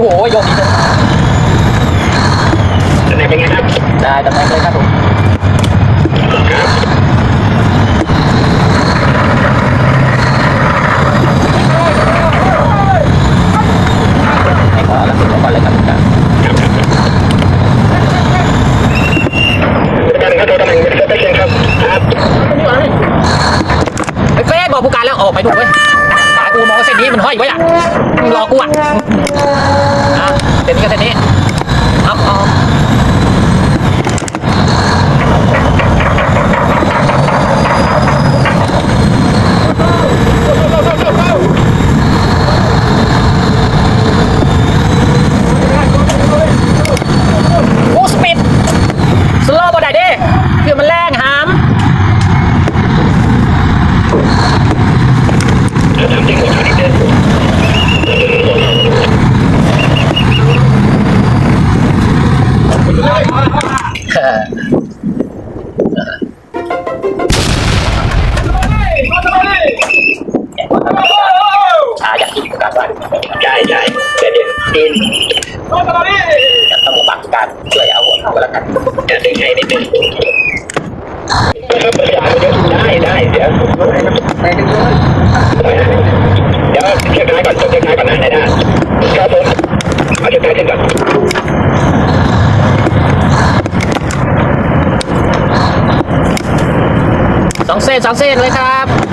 โหโยกดีเลยตำแหน่งเป็นไงครับได้ตำแหน่งเลยครับผมให้ขอรับผิดชอบก่อนเลยครับการครับตัวตำแหน่งเป็นเซตเชนครับไอ้เฟสบอกผู้การแล้วออกไปดูเว้ยขากูมองเส้นนี้มันห้อยไว้อ่ะมึงรอกูอ่ะเส้นนี้กับเส้นนี้เอาโอ้สปีดสโลว์บอลได้ดิเพื่อมันแรงหามอยากกินการบ้านใช่เดี๋ยวกินต้องบังการช่วยเอาหัวเข้าแล้วกันจะดึงให้นิดนึงได้เดี๋ยวไปกันเลยเดี๋ยวเช็คท้ายก่อนนะได้ครับผมเอาเช็คท้ายเส้นก่อน2 เส้นเลยครับ